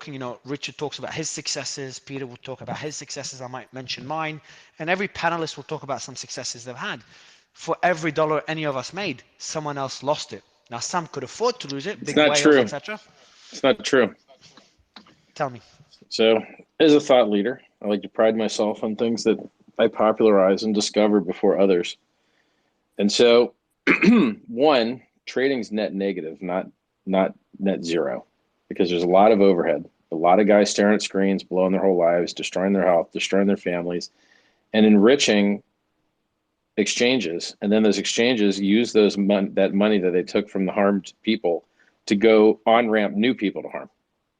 you know, Richard talks about his successes, Peter will talk about his successes, I might mention mine, and every panelist will talk about some successes they've had. For every dollar any of us made, someone else lost it. Now, some could afford to lose it, It's big not whales, true. etc. It's not true. Tell me. So, as a thought leader, I like to pride myself on things that I popularize and discover before others. And so, one, trading's net negative, not net zero, because there's a lot of overhead, a lot of guys staring at screens, blowing their whole lives, destroying their health, destroying their families, and enriching exchanges. And then those exchanges use that money that they took from the harmed people to go on ramp new people to harm.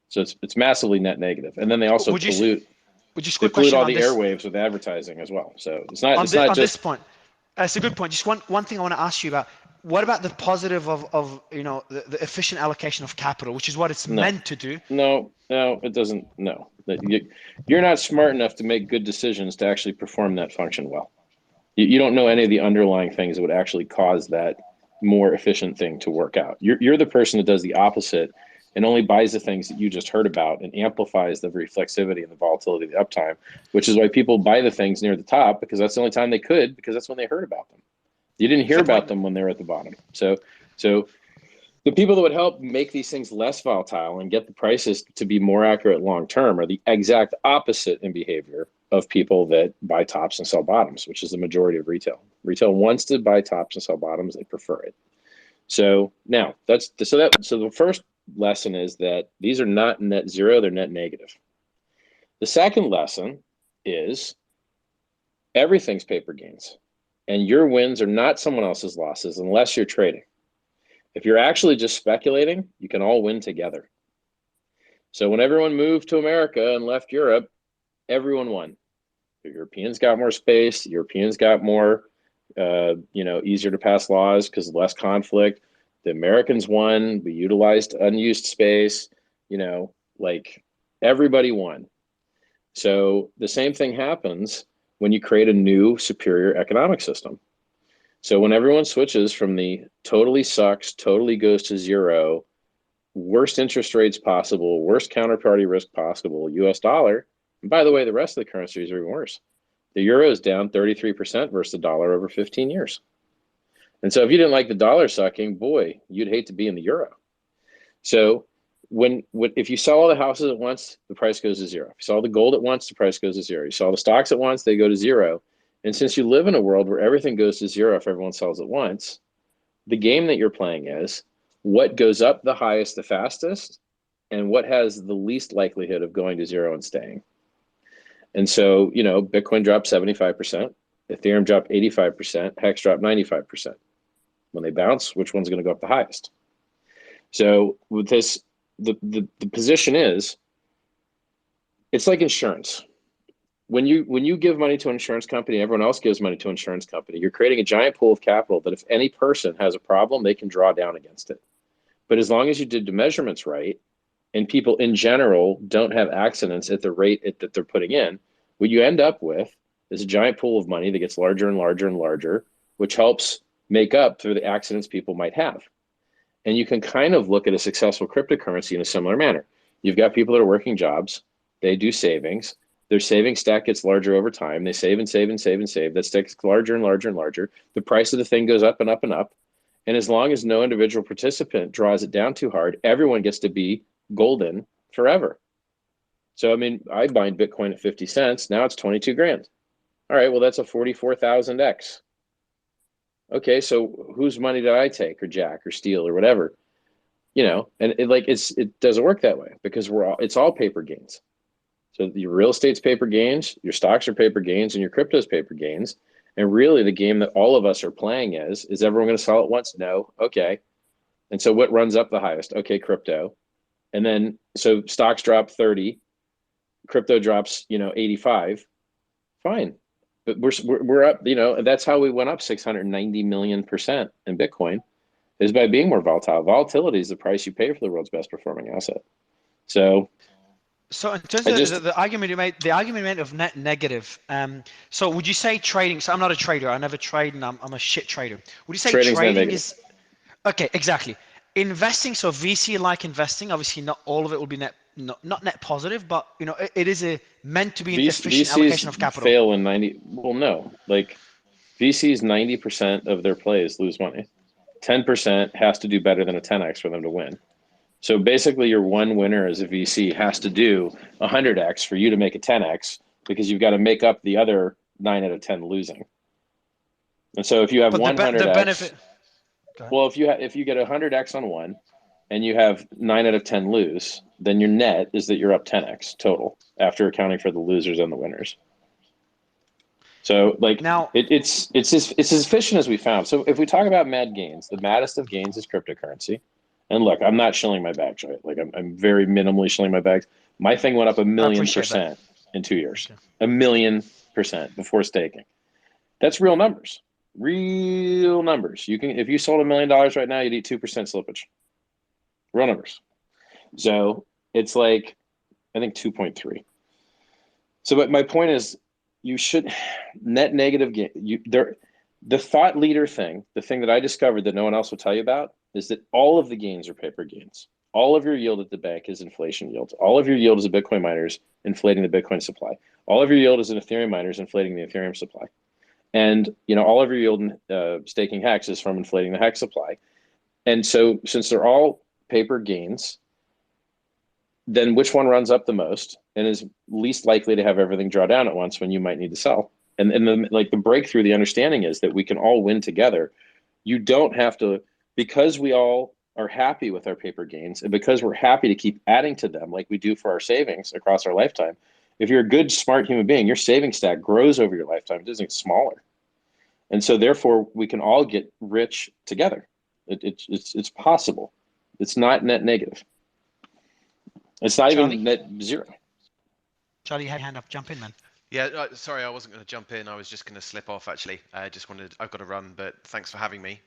So it's massively net negative. And then they also pollute. Just They quick pollute question all on the this. airwaves with advertising as well. So it's not On just this point, that's a good point. Just one thing I want to ask you about. What about the positive of you know, the efficient allocation of capital, which is what it's meant to do? No, it doesn't. No, you're not smart enough to make good decisions to actually perform that function well. You don't know any of the underlying things that would actually cause that more efficient thing to work out. You're the person that does the opposite and only buys the things that you just heard about and amplifies the reflexivity and the volatility of the uptime, which is why people buy the things near the top, because that's the only time they could, because that's when they heard about them. You didn't hear about them when they were at the bottom. So the people that would help make these things less volatile and get the prices to be more accurate long term are the exact opposite in behavior of people that buy tops and sell bottoms, which is the majority of retail. Retail wants to buy tops and sell bottoms; they prefer it. So now so the first lesson is that these are not net zero; they're net negative. The second lesson is everything's paper gains, and your wins are not someone else's losses unless you're trading. If you're actually just speculating, you can all win together. So when everyone moved to America and left Europe, everyone won. The Europeans got more space. The Europeans got more, easier to pass laws because less conflict. The Americans won. We utilized unused space. Like everybody won. So the same thing happens when you create a new, superior economic system. So when everyone switches from the totally sucks, totally goes to zero, worst interest rates possible, worst counterparty risk possible, US dollar. And by the way, the rest of the currencies are even worse. The euro is down 33% versus the dollar over 15 years. And so if you didn't like the dollar sucking, boy, you'd hate to be in the euro. So if you sell all the houses at once, the price goes to zero. If you sell the gold at once, the price goes to zero. You sell the stocks at once, they go to zero. And since you live in a world where everything goes to zero if everyone sells at once, the game that you're playing is what goes up the highest, the fastest, and what has the least likelihood of going to zero and staying. And so, Bitcoin dropped 75%, Ethereum dropped 85%, Hex dropped 95%. When they bounce, which one's going to go up the highest? So with this, the position is, it's like insurance. When you give money to an insurance company, everyone else gives money to an insurance company, you're creating a giant pool of capital that if any person has a problem, they can draw down against it. But as long as you did the measurements right, and people in general don't have accidents at the rate that they're putting in, what you end up with is a giant pool of money that gets larger and larger and larger, which helps make up for the accidents people might have. And you can kind of look at a successful cryptocurrency in a similar manner. You've got people that are working jobs, they do savings, their savings stack gets larger over time. They save and save and save and save. That stack gets larger and larger and larger. The price of the thing goes up and up and up. And as long as no individual participant draws it down too hard, everyone gets to be golden forever. So, I bind Bitcoin at 50 cents. Now it's 22 grand. All right, well, that's a 44,000x. Okay, so whose money did I take or jack or steal or whatever? And it doesn't work that way because it's all paper gains. So your real estate's paper gains, your stocks are paper gains, and your crypto's paper gains. And really the game that all of us are playing is everyone going to sell at once? No. Okay. And so what runs up the highest? Okay, crypto. And then, so stocks drop 30, crypto drops, 85. Fine. But we're up, and that's how we went up 690 million% in Bitcoin, is by being more volatile. Volatility is the price you pay for the world's best performing asset. So in terms of the argument you made, of net negative. So would you say trading? So I'm not a trader. I never trade, and I'm a shit trader. Would you say trading is okay? Exactly. investing, so VC-like investing, obviously not all of it will be not net positive, but it is meant to be an efficient allocation of VCs capital. fail in 90. Well, no, like VCs 90% of their plays lose money. 10% has to do better than a 10x for them to win. So basically, your one winner as a VC has to do 100x for you to make a 10x, because you've got to make up the other 9 out of 10 losing. And so if you have But the 100x, benefit. well, if you get 100x on one, and you have 9 out of 10 lose, then your net is that you're up 10x total after accounting for the losers and the winners. So like Now, it's as efficient as we found. So if we talk about mad gains, the maddest of gains is cryptocurrency. And look, I'm not shilling my bags, right? Like I'm very minimally shilling my bags. My thing went up I $1 appreciate that. million% in 2 years. Okay. 1 million% before staking. That's real numbers. Real numbers. You can, if you sold $1 million right now, you'd eat 2% slippage. Real numbers. So it's like, I think 2.3. So, but my point is, you should net negative gain. The thought leader thing, the thing that I discovered that no one else will tell you about, is that all of the gains are paper gains. All of your yield at the bank is inflation yield. All of your yield is a Bitcoin miners inflating the Bitcoin supply. All of your yield is an Ethereum miners inflating the Ethereum supply. And all of your yield in staking Hex is from inflating the Hex supply. And so since they're all paper gains, then which one runs up the most and is least likely to have everything draw down at once when you might need to sell? And the breakthrough, the understanding is that we can all win together. You don't have to, because we all are happy with our paper gains, and because we're happy to keep adding to them like we do for our savings across our lifetime. If you're a good, smart human being, your saving stack grows over your lifetime. It doesn't get smaller. And so therefore we can all get rich together. It's possible. It's not net negative. It's not Charlie? even net zero. Charlie, you had your hand up. Jump in, man. Yeah, sorry, I wasn't going to jump in. I was just going to slip off, actually. I've got to run, but thanks for having me.